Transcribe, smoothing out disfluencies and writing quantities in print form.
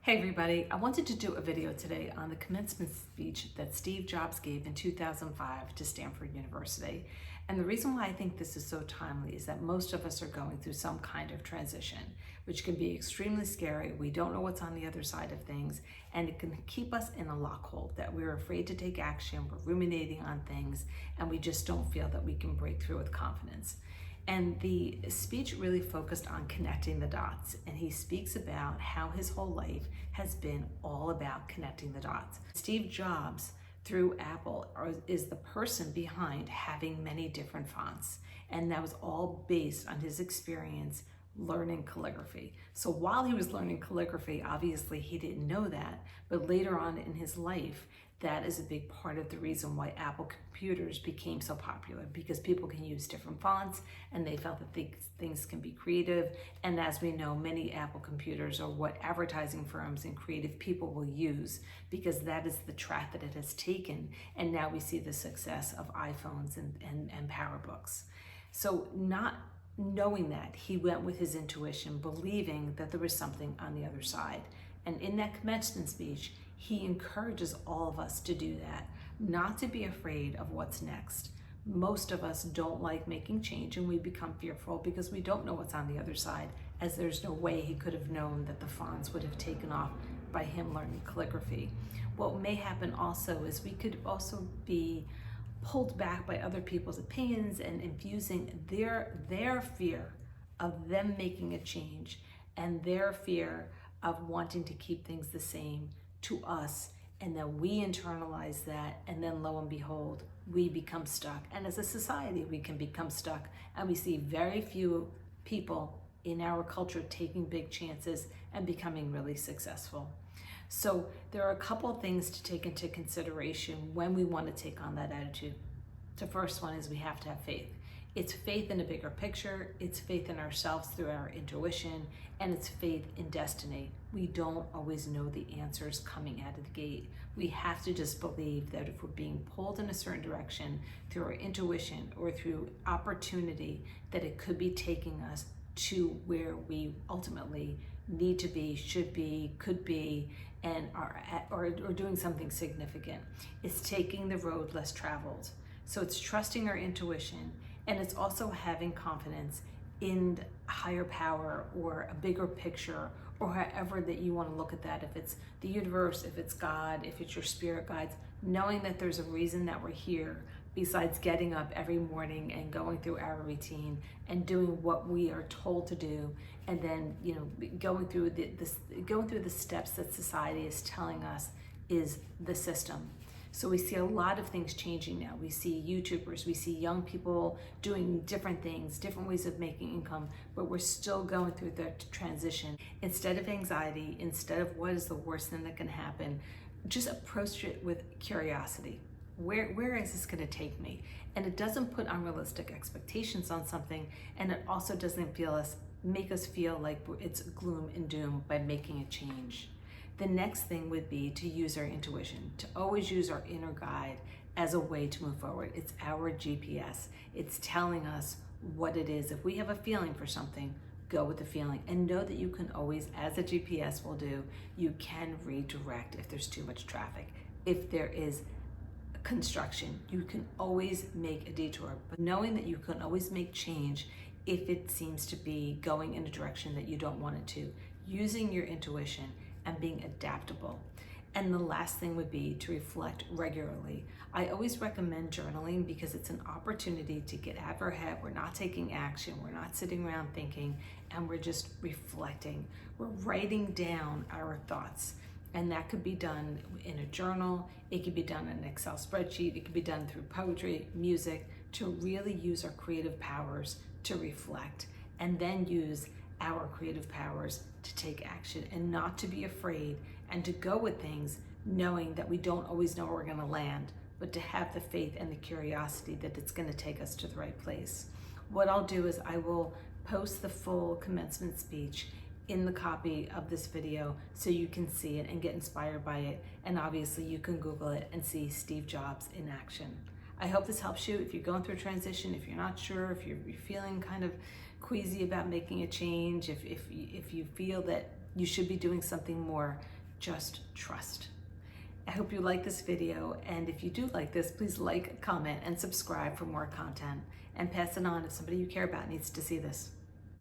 Hey everybody, I wanted to do a video today on the commencement speech that Steve Jobs gave in 2005 to Stanford University. And the reason why I think this is so timely is that most of us are going through some kind of transition, which can be extremely scary. We don't know what's on the other side of things, and it can keep us in a lockhold that we're afraid to take action, we're ruminating on things, and we just don't feel that we can break through with confidence. And the speech really focused on connecting the dots. And he speaks about how his whole life has been all about connecting the dots. Steve Jobs, through Apple, is the person behind having many different fonts. And that was all based on his experience learning calligraphy. So while he was learning calligraphy, obviously he didn't know that, but later on in his life, that is a big part of the reason why Apple computers became so popular, because people can use different fonts and they felt that things can be creative. And as we know, many Apple computers are what advertising firms and creative people will use, because that is the track that it has taken. And now we see the success of iPhones and PowerBooks. So not knowing that, he went with his intuition, believing that there was something on the other side. And in that commencement speech, he encourages all of us to do that, not to be afraid of what's next. Most of us don't like making change, and we become fearful because we don't know what's on the other side, as there's no way he could have known that the fonts would have taken off by him learning calligraphy. What may happen also is we could also be pulled back by other people's opinions and infusing their fear of them making a change and their fear of wanting to keep things the same to us, and then we internalize that, and then lo and behold, we become stuck. And as a society, we can become stuck, and we see very few people in our culture taking big chances and becoming really successful. So there are a couple of things to take into consideration when we want to take on that attitude. The first one is we have to have faith. It's faith in a bigger picture, it's faith in ourselves through our intuition, and it's faith in destiny. We don't always know the answers coming out of the gate. We have to just believe that if we're being pulled in a certain direction through our intuition or through opportunity, that it could be taking us to where we ultimately need to be, should be, could be, and are at, or doing something significant. It's taking the road less traveled. So it's trusting our intuition, and it's also having confidence in higher power or a bigger picture, or however that you want to look at that. If it's the universe, if it's God, if it's your spirit guides, knowing that there's a reason that we're here besides getting up every morning and going through our routine and doing what we are told to do, and then going through the steps that society is telling us is the system. So we see a lot of things changing now. We see YouTubers, we see young people doing different things, different ways of making income, but we're still going through the transition. Instead of anxiety, instead of what is the worst thing that can happen, just approach it with curiosity. Where is this gonna take me? And it doesn't put unrealistic expectations on something, and it also doesn't make us feel like it's gloom and doom by making a change. The next thing would be to use our intuition, to always use our inner guide as a way to move forward. It's our GPS. It's telling us what it is. If we have a feeling for something, go with the feeling, and know that you can always, as the GPS will do, you can redirect if there's too much traffic. If there is construction, you can always make a detour, but knowing that you can always make change if it seems to be going in a direction that you don't want it to, using your intuition and being adaptable. And the last thing would be to reflect regularly. I always recommend journaling because it's an opportunity to get out of our head. We're not taking action, we're not sitting around thinking, and we're just reflecting. We're writing down our thoughts. And that could be done in a journal, it could be done in an Excel spreadsheet, it could be done through poetry, music, to really use our creative powers to reflect, and then use our creative powers to take action, and not to be afraid, and to go with things knowing that we don't always know where we're going to land, but to have the faith and the curiosity that it's going to take us to the right place. What I'll do is I will post the full commencement speech in the copy of this video so you can see it and get inspired by it, and obviously you can Google it and see Steve Jobs in action. I hope this helps you if you're going through a transition, if you're not sure, if you're feeling kind of queasy about making a change, if you feel that you should be doing something more. Just trust. I hope you like this video, and if you do like this, please like, comment, and subscribe for more content, and pass it on if somebody you care about needs to see this.